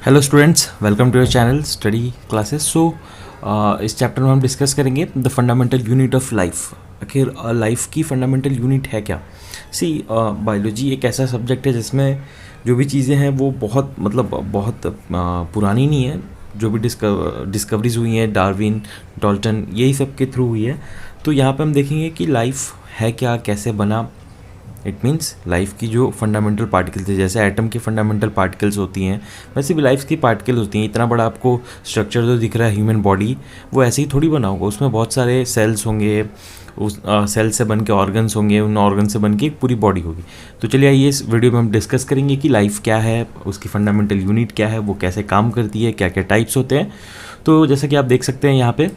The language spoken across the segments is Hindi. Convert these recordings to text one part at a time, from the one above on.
Hello students, welcome to your channel study classes. इस चैप्टर में हम डिस्कस करेंगे the fundamental unit of life. आखिर लाइफ की फंडामेंटल यूनिट है क्या। बायोलॉजी एक ऐसा सब्जेक्ट है जिसमें जो भी चीज़ें हैं वो बहुत पुरानी नहीं है। जो भी डिस्कवरीज हुई हैं, डार्विन, डाल्टन, यही सब के थ्रू हुई है। तो यहाँ पे हम देखेंगे कि लाइफ है क्या, कैसे बना। इट मीन्स लाइफ की जो फंडामेंटल पार्टिकल्स है, जैसे एटम की फंडामेंटल पार्टिकल्स होती हैं वैसे भी लाइफ की पार्टिकल्स होती हैं। इतना बड़ा आपको स्ट्रक्चर जो दिख रहा है ह्यूमन बॉडी, वो ऐसे ही थोड़ी बना होगा। उसमें बहुत सारे सेल्स होंगे, उस सेल से बन के ऑर्गन्स होंगे, उन ऑर्गन से बन के एक पूरी बॉडी होगी। तो चलिए आइए इस वीडियो में हम डिस्कस करेंगे कि लाइफ क्या है, उसकी फंडामेंटल यूनिट क्या है, वो कैसे काम करती है, क्या क्या टाइप्स होते हैं। तो जैसा कि आप देख सकते हैं यहाँ पे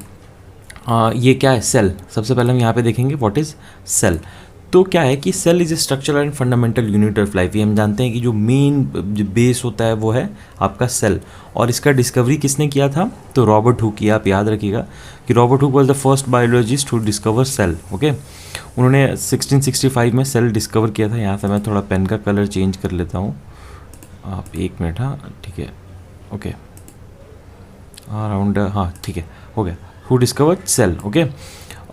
ये क्या है, सेल। सबसे पहले हम यहाँ पे देखेंगे व्हाट इज़ सेल। तो क्या है कि cell is a structural and fundamental unit of life. ये हम जानते हैं कि जो मेन जो बेस होता है वो है आपका सेल। और इसका डिस्कवरी किसने किया था, तो रॉबर्ट हुक किया। आप याद रखिएगा कि Robert Hooke was the first biologist who discover cell. Okay, उन्होंने 1665 में सेल डिस्कवर किया था। यहाँ से मैं थोड़ा पेन का कलर चेंज कर लेता हूँ, आप एक मिनट। हाँ ठीक है, ओके, अराउंड, हाँ ठीक है, हो गया। Who discovered cell. ओके,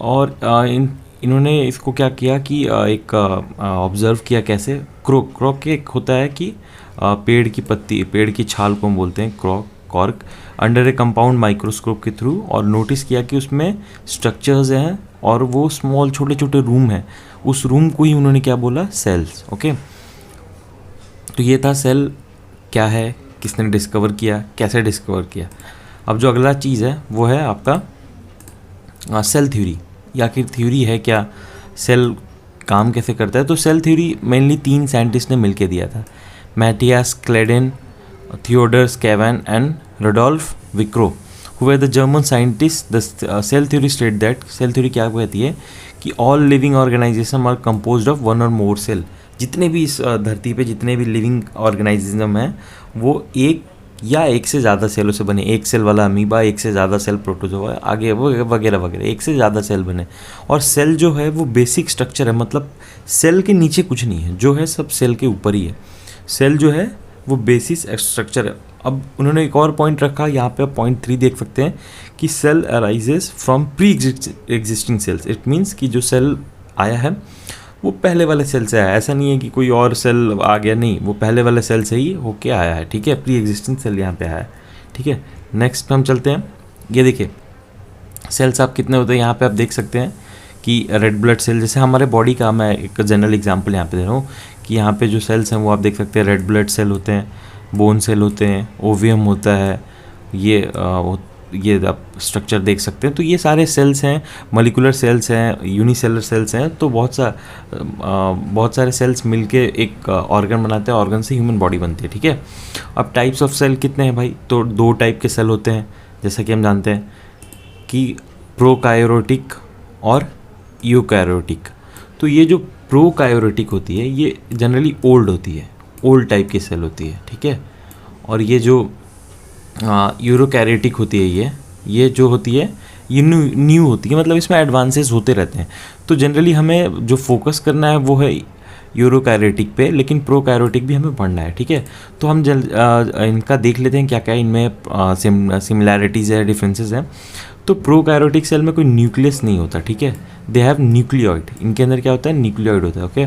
और इन्होंने इसको क्या किया कि एक ऑब्ज़र्व किया कैसे। क्रॉक एक होता है कि पेड़ की पत्ती, पेड़ की छाल को हम बोलते हैं कॉर्क, अंडर ए कंपाउंड माइक्रोस्कोप के थ्रू। और नोटिस किया कि उसमें स्ट्रक्चर्स हैं और वो स्मॉल छोटे छोटे रूम हैं। उस रूम को ही उन्होंने क्या बोला, सेल्स। ओके, तो ये था सेल क्या है, किसने डिस्कवर किया, कैसे डिस्कवर किया। अब जो अगला चीज़ है वो है आपका सेल थ्योरी। या आखिर थ्योरी है क्या, सेल काम कैसे करता है। तो सेल थ्योरी मेनली 3 साइंटिस्ट ने मिलके दिया था, Matthias Schleiden, Theodor Schwann and Rudolf विक्रो, who were the German scientist. The cell theory state that, cell theory क्या कहती है कि all living organisation are composed of 1 और मोर सेल। जितने भी इस धरती पे जितने भी लिविंग ऑर्गेनाइजेशन हैं वो एक या एक से ज़्यादा सेलों से बने। एक सेल वाला अमीबा, एक से ज़्यादा सेल प्रोटोजोआ, आगे वगैरह वगैरह, एक से ज़्यादा सेल बने। और सेल जो है वो बेसिक स्ट्रक्चर है, मतलब सेल के नीचे कुछ नहीं है, जो है सब सेल के ऊपर ही है। सेल जो है वो बेसिक स्ट्रक्चर है। अब उन्होंने एक और पॉइंट रखा, यहाँ पे आप पॉइंट 3 देख सकते हैं कि cell arises from pre existing cells. It means कि जो सेल आया है वो पहले वाले सेल से आया है। ऐसा नहीं है कि कोई और सेल आ गया, नहीं, वो पहले वाले सेल से ही होके आया है। ठीक है, प्री एग्जिस्टिंग सेल यहाँ पे आया है। ठीक है, नेक्स्ट पे हम चलते हैं। ये देखिए सेल्स आप कितने होते हैं, यहाँ पे आप देख सकते हैं कि रेड ब्लड सेल, जैसे हमारे बॉडी का, मैं एक जनरल एग्जांपल यहाँ पे दे रहा हूँ कि यहाँ पे जो सेल्स हैं वो आप देख सकते हैं, रेड ब्लड सेल होते हैं, बोन सेल होते हैं, ओवियम होता है, ये आप स्ट्रक्चर देख सकते हैं। तो ये सारे सेल्स हैं, मॉलिक्यूलर सेल्स हैं, यूनिसेलर सेल्स हैं। तो बहुत सारे सेल्स मिलके एक ऑर्गन बनाते हैं, ऑर्गन से ह्यूमन बॉडी बनती है। ठीक है, अब टाइप्स ऑफ सेल कितने हैं भाई, तो 2 टाइप के सेल होते हैं, जैसा कि हम जानते हैं कि प्रोकायोटिक और यूकैरियोटिक। तो ये जो प्रोकायोटिक होती है ये जनरली ओल्ड होती है, ओल्ड टाइप की सेल होती है। ठीक है, और ये जो यूरोकैरियोटिक होती है, ये जो होती है ये न्यू होती है, मतलब इसमें एडवांसेस होते रहते हैं। तो जनरली हमें जो फोकस करना है वो है यूरोकैरियोटिक पे, लेकिन प्रोकैरियोटिक भी हमें पढ़ना है। ठीक है, तो हम इनका देख लेते हैं क्या क्या इनमें सिमिलैरिटीज़ है, डिफरेंसेस हैं। तो प्रोकैरियोटिक सेल में कोई न्यूक्लियस नहीं होता। ठीक है, दे हैव न्यूक्लियोइड। इनके अंदर क्या होता है, न्यूक्लियोइड होता है। ओके,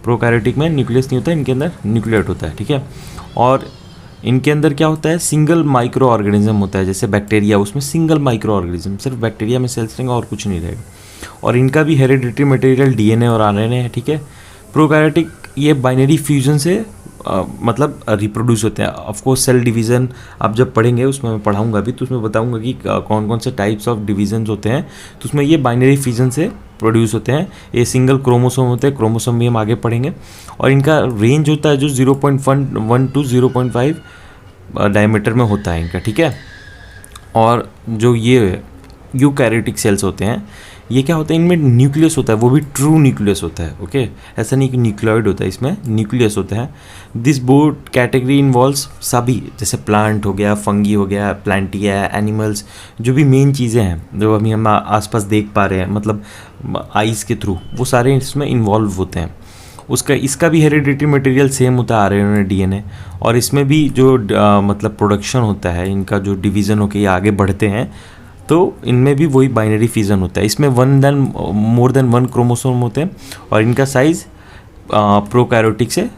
प्रोकैरियोटिक में न्यूक्लियस नहीं होता, इनके अंदर न्यूक्लियोइड होता है। ठीक है, और इनके अंदर क्या होता है, सिंगल माइक्रो ऑर्गेनिज्म होता है। जैसे बैक्टीरिया, उसमें सिंगल माइक्रो ऑर्गेनिज्म, सिर्फ बैक्टीरिया में सेल्स रहेंगे और कुछ नहीं रहेगा। और इनका भी हेरिडिटरी मटेरियल डीएनए और आरएनए है। ठीक है, प्रोकैरियोटिक ये बाइनरी फ्यूजन से मतलब रिप्रोड्यूस होते हैं। ऑफकोर्स सेल डिवीज़न आप जब पढ़ेंगे, उसमें मैं पढ़ाऊंगा भी, तो उसमें बताऊंगा कि कौन कौन से टाइप्स ऑफ डिवीजन होते हैं। तो उसमें ये बाइनरी फ्यूजन से प्रोड्यूस होते हैं। ये सिंगल क्रोमोसोम होते हैं, क्रोमोसोम भी हम आगे पढ़ेंगे। और इनका रेंज होता है जो 0.1 टू 0.5 डायमीटर में होता है इनका। ठीक है, और जो ये यूकैरियोटिक सेल्स होते हैं ये क्या होता है, इनमें न्यूक्लियस होता है, वो भी ट्रू न्यूक्लियस होता है। ओके, ऐसा नहीं कि न्यूक्लियोइड होता है, इसमें न्यूक्लियस होता है। दिस बोथ कैटेगरी इन्वॉल्व्स सभी, जैसे प्लांट हो गया, फंगी हो गया, प्लांटिया, एनिमल्स, जो भी मेन चीज़ें हैं जो अभी हम आसपास देख पा रहे हैं, मतलब आइज़ के थ्रू, वो सारे इसमें इन्वॉल्व होते हैं। उसका इसका भी हेरिडिटरी मटेरियल सेम होता है आरएनए डीएनए, और इसमें भी जो मतलब प्रोडक्शन होता है, इनका जो डिवीज़न होकर ये आगे बढ़ते हैं, तो इनमें भी वही बाइनरी फिजन होता है। इसमें मोर देन वन क्रोमोसोम होते हैं, और इनका साइज़ प्रोकैरियोटिक से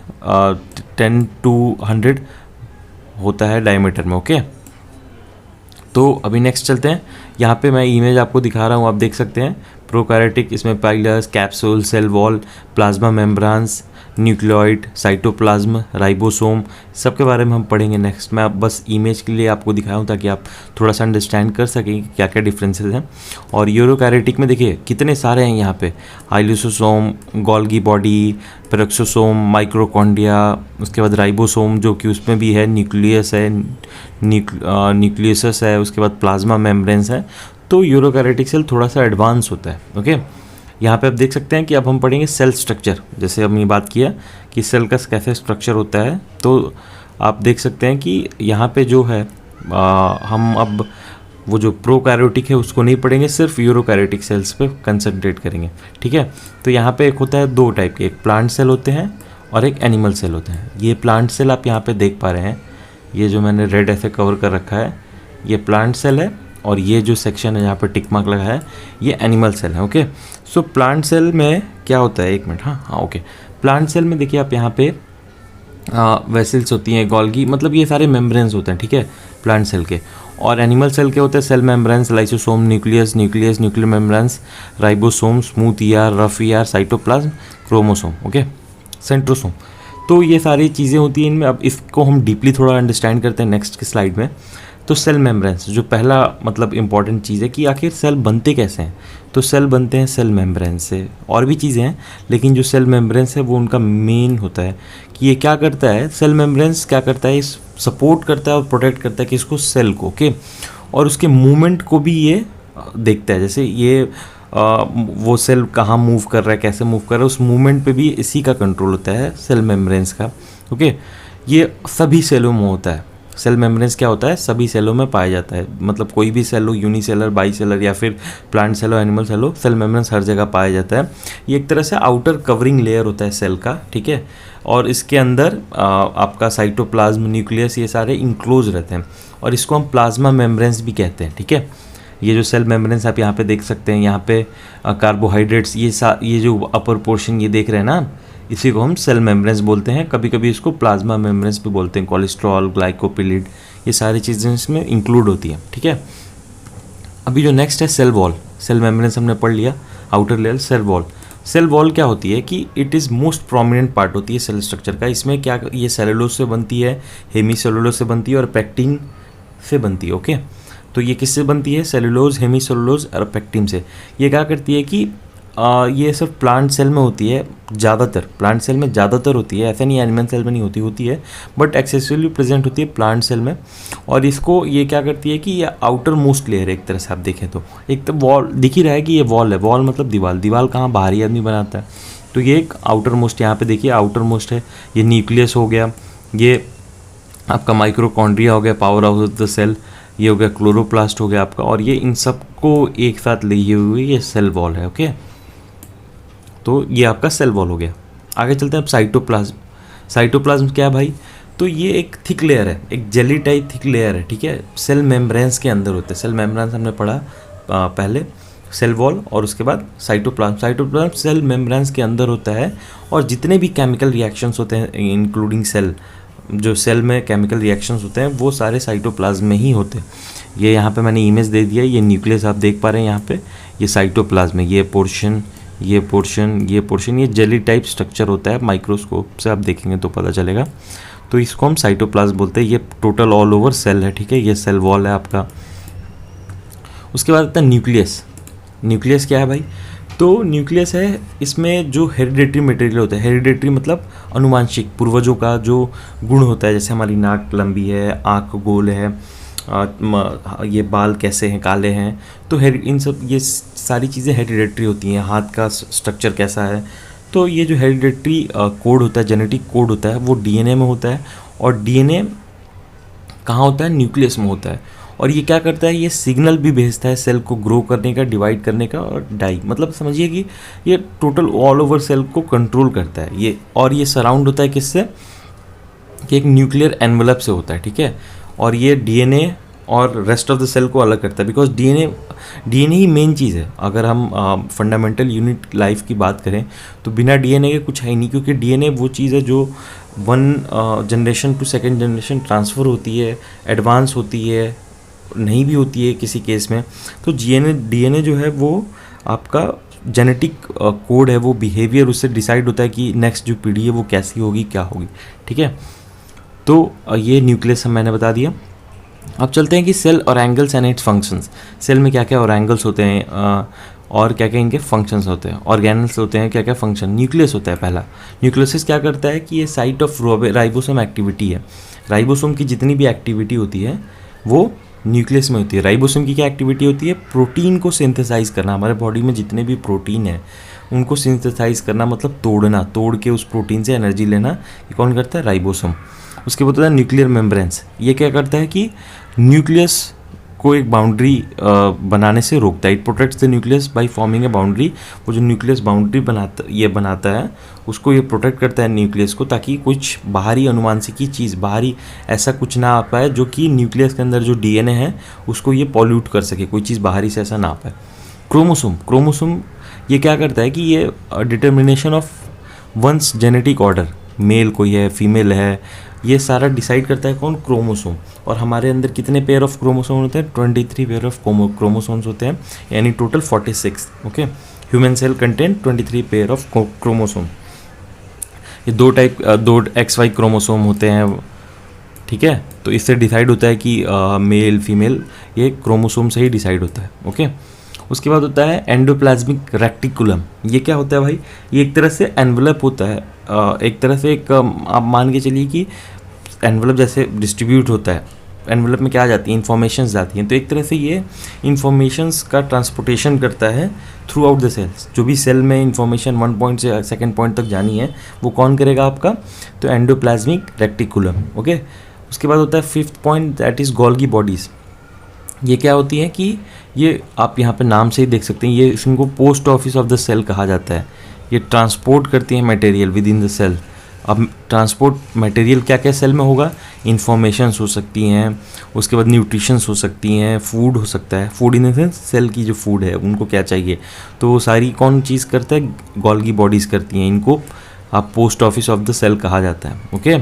10 to 100 होता है डायमीटर में। ओके, तो अभी नेक्स्ट चलते हैं। यहाँ पे मैं इमेज आपको दिखा रहा हूँ, आप देख सकते हैं प्रोकैरियोटिक, इसमें pilus, capsule, cell wall, plasma membranes, nucleoid, cytoplasm, ribosome, सबके बारे में हम पढ़ेंगे नेक्स्ट। मैं अब बस इमेज के लिए आपको दिखाया हूँ ताकि आप थोड़ा सा अंडरस्टैंड कर सकें कि क्या क्या डिफरेंसेस हैं। और यूरोकैरियोटिक में देखिए कितने सारे हैं यहाँ पे, आइलोसोसोम, गोल्गी बॉडी, पेरोक्सोसोम, माइक्रोकॉन्ड्रिया, उसके बाद राइबोसोम जो कि उसमें भी है, न्यूक्लियस है, न्यूक्लियस है, उसके बाद प्लाज्मा मेम्ब्रेन्स है। तो यूरोकैरियोटिक सेल थोड़ा सा एडवांस होता है। ओके, यहाँ पे आप देख सकते हैं कि अब हम पढ़ेंगे सेल स्ट्रक्चर। जैसे हमने बात किया कि सेल का कैसे स्ट्रक्चर होता है, तो आप देख सकते हैं कि यहाँ पे जो है हम अब वो जो प्रोकैरियोटिक है उसको नहीं पढ़ेंगे, सिर्फ यूरोकैरियोटिक सेल्स पे कंसंट्रेट करेंगे। ठीक है, तो यहाँ पे एक होता है दो टाइप के, एक प्लांट सेल होते हैं और एक एनिमल सेल होते हैं। ये प्लांट सेल आप यहाँ पे देख पा रहे हैं, ये जो मैंने रेड ऐसे कवर कर रखा है ये प्लांट सेल है, और ये जो सेक्शन है यहाँ पे टिक मार्क लगा है ये एनिमल सेल है। ओके, सो प्लांट सेल में क्या होता है, एक मिनट, हाँ ओके, प्लांट सेल में देखिए आप यहाँ पे वेसल्स होती हैं, गोल्गी, मतलब ये सारे मेम्ब्रेन्स होते हैं। ठीक है, प्लांट सेल के। और एनिमल सेल के होते हैं cell membranes, lysosome, nuclear membranes, ribosome, smooth ER, rough ER, cytoplasm, chromosome, okay, centrosome. तो ये सारी चीज़ें होती हैं इनमें। अब इसको हम डीपली थोड़ा अंडरस्टैंड करते हैं नेक्स्ट की स्लाइड में। तो सेल मेम्ब्रेन्स जो पहला मतलब इम्पॉर्टेंट चीज़ है कि आखिर सेल बनते कैसे हैं, तो सेल बनते हैं सेल मेम्ब्रेन से। और भी चीज़ें हैं, लेकिन जो सेल मेम्ब्रेन्स है वो उनका मेन होता है कि ये क्या करता है, सेल मेम्ब्रेन्स क्या करता है, सपोर्ट करता है और प्रोटेक्ट करता है किसको, सेल को। ओके, और उसके मूवमेंट को भी ये देखता है। जैसे ये वो सेल कहाँ मूव कर रहा है, कैसे मूव कर रहा है, उस मूवमेंट पे भी इसी का कंट्रोल होता है सेल मेम्ब्रेन्स का। ओके, ये सभी सेलों में होता है। सेल मेम्ब्रेन्स क्या होता है, सभी सेलों में पाया जाता है, मतलब कोई भी सेल हो, यूनिसेलर, बाईसेलर या फिर प्लांट सेल हो, एनिमल सेल हो, सेल मेम्ब्रेन्स हर जगह पाया जाता है। ये एक तरह से आउटर कवरिंग लेयर होता है सेल का। ठीक है, और इसके अंदर आपका साइटोप्लाज्म, न्यूक्लियस, ये सारे इंक्लोज रहते हैं, और इसको हम प्लाज्मा मेम्ब्रेन्स भी कहते हैं। ठीक है, ये जो सेल मेम्ब्रेन्स आप यहाँ पे देख सकते हैं, यहाँ पे कार्बोहाइड्रेट्स, ये जो अपर पोर्शन ये देख रहे हैं ना, इसी को हम सेल मेम्ब्रेन्स बोलते हैं। कभी कभी इसको प्लाज्मा मेम्ब्रेन्स भी बोलते हैं। कोलेस्ट्रॉल, ग्लाइकोपिलिड, ये सारी चीज़ें इसमें इंक्लूड होती हैं। ठीक है, अभी जो नेक्स्ट है सेल वॉल। सेल मेम्ब्रेन्स हमने पढ़ लिया, outer layer, cell wall. Cell wall क्या होती है कि it is most prominent part होती है सेल स्ट्रक्चर का। इसमें क्या, ये सेलुलोज से बनती है, हेमीसेलुलोज से बनती है और पेक्टिन से बनती है। ओके, तो ये किससे बनती है, सेलुलोज, हेमीसेलुलोज और पेक्टिन से। ये क्या करती है कि ये सिर्फ प्लांट सेल में होती है, ज़्यादातर प्लांट सेल में ज़्यादातर होती है, ऐसा नहीं एनिमल सेल में नहीं होती, होती है बट एक्सेसिवली प्रेजेंट होती है प्लांट सेल में। और इसको ये क्या करती है कि ये आउटर मोस्ट लेयर है एक तरह से, आप देखें तो एक तो वॉल दिख ही रहा है कि ये वॉल है, वॉल मतलब दीवार, दीवार कहाँ बाहरी आदमी बनाता है, तो ये एक आउटर मोस्ट, यहाँ पे देखिए आउटर मोस्ट है। ये न्यूक्लियस हो गया, ये आपका माइक्रोकॉन्ड्रिया हो गया, powerhouse of the cell, ये हो गया क्लोरोप्लास्ट हो गया आपका, और ये इन सबको एक साथ लिए हुए ये सेल वॉल है। ओके, तो ये आपका सेल वॉल हो गया। आगे चलते हैं अब साइटोप्लाज्म। साइटोप्लाज्म क्या है भाई, तो ये एक थिक लेयर है, एक जेली टाइप थिक लेयर है। ठीक है, सेल मेम्ब्रेन्स के अंदर होते हैं। सेल मेम्ब्रेन्स हमने पढ़ा पहले, सेल वॉल और उसके बाद साइटोप्लाज्म। साइटोप्लाज्म सेल मेम्ब्रेन्स के अंदर होता है, और जितने भी केमिकल रिएक्शंस होते हैं इंक्लूडिंग सेल, जो सेल में केमिकल रिएक्शंस होते हैं वो सारे साइटोप्लाज्म में ही होते हैं। ये यहाँ पे मैंने इमेज दे दिया, ये न्यूक्लियस आप देख पा रहे हैं यहाँ पे, ये साइटोप्लाज्म है, ये पोर्शन, ये पोर्शन, ये पोर्शन, ये जेली टाइप स्ट्रक्चर होता है, माइक्रोस्कोप से आप देखेंगे तो पता चलेगा। तो इसको हम साइटोप्लाज्म बोलते हैं। ये टोटल ऑल ओवर सेल है। ठीक है, ये सेल वॉल है आपका। उसके बाद आता है न्यूक्लियस। न्यूक्लियस क्या है भाई, तो न्यूक्लियस है, इसमें जो हेरिडेटरी मटेरियल होता है, हेरिडेटरी मतलब अनुवांशिक, पूर्वजों का जो गुण होता है, जैसे हमारी नाक लंबी है, आँख गोल है, ये बाल कैसे हैं, काले हैं, तो इन सब ये सारी चीज़ें हेरिडेटरी होती हैं। हाथ का स्ट्रक्चर कैसा है, तो ये जो हेरिडेटरी कोड होता है, जेनेटिक कोड होता है, वो डीएनए में होता है। और डीएनए कहाँ होता है, न्यूक्लियस में होता है। और ये क्या करता है, ये सिग्नल भी भेजता है सेल को ग्रो करने का, डिवाइड करने का और डाई, मतलब समझिए कि ये टोटल ऑल ओवर सेल को कंट्रोल करता है ये। और ये सराउंड होता है किससे, कि एक न्यूक्लियर एनवलप से होता है, ठीक है। और ये डीएनए और रेस्ट ऑफ द सेल को अलग करता है, बिकॉज डीएनए ही मेन चीज़ है। अगर हम फंडामेंटल यूनिट लाइफ की बात करें तो बिना डीएनए के कुछ है ही नहीं, क्योंकि डीएनए वो चीज़ है जो one generation to second generation transfer होती है, एडवांस होती है, नहीं भी होती है किसी केस में। तो डीएनए जो है वो आपका जेनेटिक कोड है, वो बिहेवियर उससे डिसाइड होता है कि नेक्स्ट जो पीढ़ी है वो कैसी होगी, क्या होगी, ठीक है। तो ये न्यूक्लियस मैंने बता दिया। अब चलते हैं कि सेल और angles and its functions. Cell में क्या क्या ऑर्गेंगल्स होते हैं और क्या क्या इनके फंक्शंस होते हैं। ऑर्गेनल्स होते हैं क्या क्या फंक्शन। न्यूक्लियस होता है पहला। न्यूक्लियस क्या करता है कि ये साइट ऑफ राइबोसोम एक्टिविटी है। राइबोसोम की जितनी भी एक्टिविटी होती है वो न्यूक्लियस में होती है। राइबोसोम की क्या एक्टिविटी होती है, प्रोटीन को सिंथेसाइज करना। हमारे बॉडी में जितने भी प्रोटीन है उनको सिंथेसाइज करना, मतलब तोड़ना, तोड़ के उस प्रोटीन से एनर्जी लेना, ये कौन करता है, राइबोसोम। उसके बाद होता है न्यूक्लियर मेम्ब्रेन्स। ये क्या करता है कि न्यूक्लियस को एक बाउंड्री बनाने से रोकता है। It protects the nucleus by forming a boundary. वो जो न्यूक्लियस बाउंड्री बनाता है उसको ये प्रोटेक्ट करता है न्यूक्लियस को, ताकि कुछ बाहरी अनुवांशिकी चीज़, बाहरी ऐसा कुछ ना आ पाए जो कि न्यूक्लियस के अंदर जो डीएनए है उसको ये पॉल्यूट कर सके, कोई चीज़ बाहरी से ऐसा ना आ पाए। क्रोमोसोम ये क्या करता है कि ये determination of one's genetic order, male कोई है, फीमेल है, ये सारा डिसाइड करता है कौन, क्रोमोसोम। और हमारे अंदर कितने पेयर ऑफ क्रोमोसोम होते हैं, 23 पेयर ऑफ क्रोमोसोम्स होते हैं, यानी total 46। Okay, human cell contain 23 pair of chromosome. ये दो XY क्रोमोसोम होते हैं, ठीक है। तो इससे डिसाइड होता है कि मेल फीमेल, ये क्रोमोसोम से ही डिसाइड होता है। ओके, उसके बाद होता है एंडोप्लाज्मिक रेक्टिकुलम। ये क्या होता है भाई, ये एक तरह से एनवलप होता है, एक तरह से एक आप मान के चलिए कि एनवलप जैसे डिस्ट्रीब्यूट होता है। एनवलप में क्या आ जाती है, इन्फॉर्मेशंस जाती हैं, तो एक तरह से ये इन्फॉर्मेशंस का ट्रांसपोर्टेशन करता है थ्रू आउट द सेल्स। जो भी सेल में इन्फॉर्मेशन 1 पॉइंट से सेकेंड पॉइंट तक जानी है वो कौन करेगा आपका, तो एंडोप्लाज्मिक रेक्टिकुलम। ओके, उसके बाद होता है 5th point, that is Golgi bodies. ये क्या होती है कि ये आप यहाँ पे नाम से ही देख सकते हैं, ये इनको post office of the cell कहा जाता है। ये ट्रांसपोर्ट करती है material within the cell. अब ट्रांसपोर्ट मटेरियल क्या क्या सेल में होगा, इन्फॉर्मेशंस हो सकती हैं, उसके बाद न्यूट्रिशंस हो सकती हैं, फूड हो सकता है। Food in the sense cell की जो फूड है उनको क्या चाहिए, तो वो सारी कौन चीज़ करता है, गोल्गी बॉडीज़ करती हैं। इनको आप post office of the cell कहा जाता है। ओके,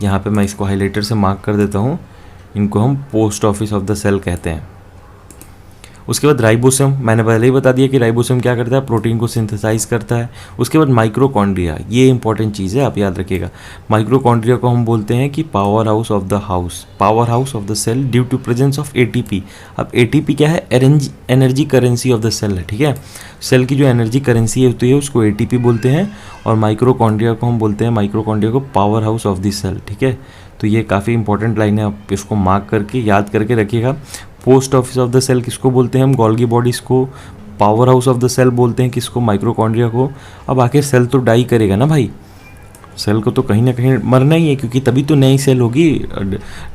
यहाँ पे मैं इसको हाईलाइटर से मार्क कर देता हूँ, इनको हम post office of the cell कहते हैं। उसके बाद राइबोसोम, मैंने पहले ही बता दिया कि राइबोसोम क्या करता है, प्रोटीन को सिंथेसाइज करता है। उसके बाद माइक्रोकॉन्ड्रिया, ये इंपॉर्टेंट चीज़ है, आप याद रखिएगा। माइक्रोकॉन्ड्रिया को हम बोलते हैं कि powerhouse of the cell due to presence of ATP. अब एटीपी क्या है, energy currency of the cell है, ठीक है। सेल की जो एनर्जी करेंसी होती है उसको एटीपी बोलते हैं, और माइक्रोकॉन्ड्रिया को हम बोलते हैं, माइक्रोकॉन्ड्रिया को powerhouse of the cell, ठीक है। तो ये काफ़ी इंपॉर्टेंट लाइन है, आप इसको मार्क करके याद करके रखिएगा। Post office of the cell किसको बोलते हैं हम, गोल्गी बॉडीज़ को। Powerhouse of the cell बोलते हैं किसको, माइक्रोकॉन्ड्रिया को। अब आखिर सेल तो डाई करेगा ना भाई, सेल को तो कहीं ना कहीं मरना ही है, क्योंकि तभी तो नई सेल होगी,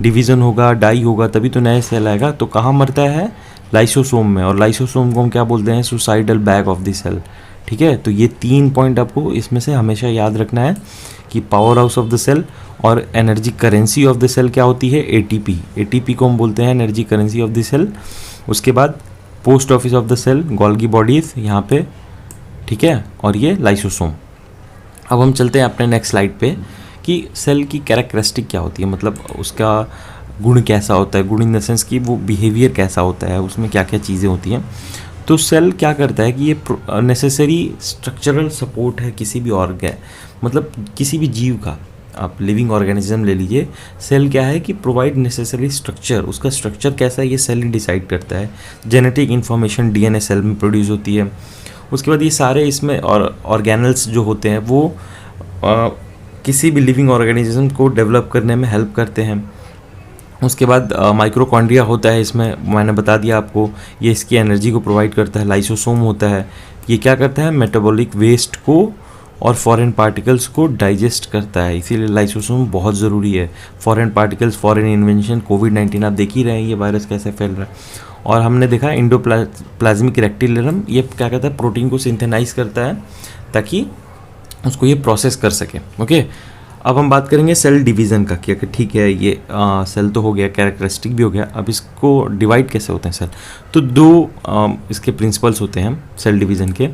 डिवीज़न होगा, डाई होगा, तभी तो नया सेल आएगा। तो कहाँ मरता है, लाइसोसोम में। और लाइसोसोम को हम क्या बोलते हैं, suicidal bag of the cell, ठीक है। तो ये 3 पॉइंट आपको इसमें से हमेशा याद रखना है कि powerhouse of the cell और energy currency of the cell क्या होती है, एटीपी। एटीपी को हम बोलते हैं energy currency of the cell. उसके बाद post office of the cell, Golgi bodies यहाँ पे, ठीक है, और ये लाइसोसोम। अब हम चलते हैं अपने नेक्स्ट स्लाइड पे कि सेल की कैरेक्टरिस्टिक क्या होती है, मतलब उसका गुण कैसा होता है। गुण इन द सेंस कि वो बिहेवियर कैसा होता है, उसमें क्या क्या चीज़ें होती हैं। तो सेल क्या करता है कि ये नेसेसरी स्ट्रक्चरल सपोर्ट है किसी भी ऑर्गन, मतलब किसी भी जीव का। आप लिविंग ऑर्गेनिज्म ले लीजिए, सेल क्या है कि प्रोवाइड नेसेसरी स्ट्रक्चर। उसका स्ट्रक्चर कैसा है ये सेल ही डिसाइड करता है। जेनेटिक इन्फॉर्मेशन डीएनए सेल में प्रोड्यूस होती है। उसके बाद ये सारे इसमें और ऑर्गेनल्स जो होते हैं वो किसी भी लिविंग ऑर्गेनिज्म को डेवलप करने में हेल्प करते हैं। उसके बाद माइक्रोकॉन्ड्रिया होता है, इसमें मैंने बता दिया आपको, ये इसकी एनर्जी को प्रोवाइड करता है। लाइसोसोम होता है, ये क्या करता है, मेटाबॉलिक वेस्ट को और फॉरेन पार्टिकल्स को डाइजेस्ट करता है, इसीलिए लाइसोसोम बहुत ज़रूरी है। फॉरेन पार्टिकल्स, फॉरेन इन्वेंशन, कोविड-19 आप देख ही रहे हैं ये वायरस कैसे फैल रहा है। और हमने देखा इंडोप्लाज्मिक रेक्टिलियरम, ये क्या कहता है, प्रोटीन को सिंथेनाइज करता है ताकि उसको ये प्रोसेस कर सके। ओके, अब हम बात करेंगे सेल डिवीज़न का, क्या ठीक है ये सेल तो हो गया, कैरेक्टरिस्टिक भी हो गया, अब इसको डिवाइड कैसे होते हैं सेल। तो दो इसके प्रिंसिपल्स होते हैं सेल डिवीज़न के,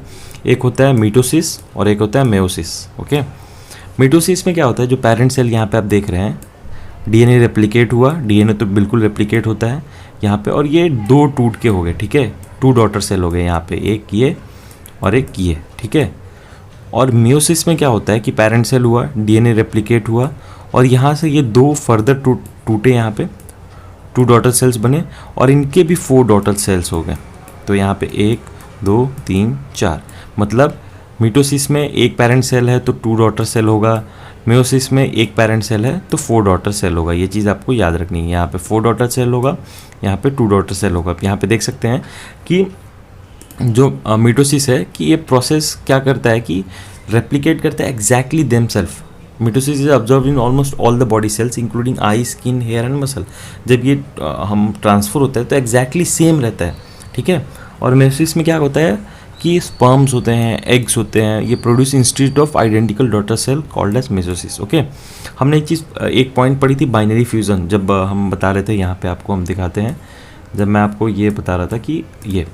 एक होता है मीटोसिस और एक होता है मेयोसिस। ओके, मीटोसिस में क्या होता है, जो पेरेंट सेल यहाँ पे आप देख रहे हैं, डीएनए रेप्लिकेट हुआ, डीएनए तो बिल्कुल रेप्लिकेट होता है यहाँ पे, और ये दो टूट के हो गए, ठीक है, 2 डॉटर सेल हो गए यहाँ पे, एक ये और एक ये, ठीक है। और मियोसिस में क्या होता है कि पेरेंट सेल हुआ, डीएनए रेप्लिकेट हुआ, और यहाँ से ये 2 फर्दर टूटे, यहाँ पे 2 डॉटर सेल्स बने, और इनके भी 4 डॉटर सेल्स हो गए। तो यहाँ पे 1 2 3 4, मतलब मिटोसिस में एक पेरेंट सेल है तो 2 डॉटर सेल होगा, मियोसिस में एक पेरेंट सेल है तो 4 डॉटर सेल होगा। ये चीज़ आपको याद रखनी है, यहाँ पे 4 डॉटर सेल होगा, यहाँ पे 2 डॉटर सेल होगा। यहाँ पे देख सकते हैं कि जो मिटोसिस है कि ये प्रोसेस क्या करता है कि रेप्लिकेट करता है exactly themselves. Mitosis is observe in almost all the body cells including eye, skin, hair and muscle. जब ये हम ट्रांसफ़र होता है तो एग्जैक्टली सेम रहता है, ठीक है। और मेयोसिस में क्या होता है कि स्पर्म्स होते हैं, एग्स होते हैं, ये produce institute of identical daughter cell called as meiosis. Okay, हमने एक पॉइंट पढ़ी थी बाइनरी फ्यूज़न, जब हम बता रहे थे, यहाँ पे आपको हम दिखाते हैं, जब मैं आपको ये बता रहा था कि ये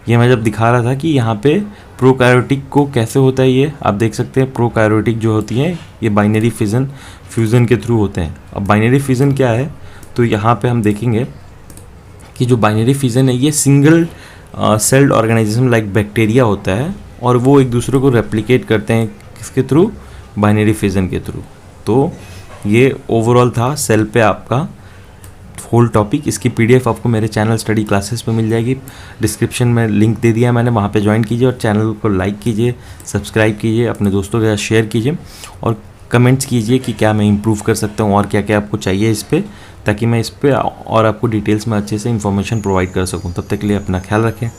मैं जब दिखा रहा था कि यहाँ पे प्रोकार्योटिक को कैसे होता है, ये आप देख सकते हैं। प्रोकार्योटिक जो होती है ये बाइनरी फ्यूज़न के थ्रू होते हैं। अब बाइनरी फ्यूज़न क्या है, तो यहाँ पे हम देखेंगे कि जो बाइनरी फ्यूज़न है ये single celled organism like bacteria होता है, और वो एक दूसरे को रेप्लिकेट करते हैं किसके थ्रू, बाइनरी फ्यूज़न के थ्रू। तो ये ओवरऑल था सेल पे आपका होल टॉपिक। इसकी पीडीएफ आपको मेरे चैनल स्टडी क्लासेस पे मिल जाएगी, डिस्क्रिप्शन में लिंक दे दिया मैंने, वहाँ पे ज्वाइन कीजिए और चैनल को लाइक कीजिए, सब्सक्राइब कीजिए, अपने दोस्तों के साथ शेयर कीजिए, और कमेंट्स कीजिए कि क्या मैं इंप्रूव कर सकता हूँ और क्या क्या आपको चाहिए इस पर, ताकि मैं इस पर और आपको डिटेल्स में अच्छे से इन्फॉर्मेशन प्रोवाइड कर सकूँ। तब तक के लिए अपना ख्याल रखें।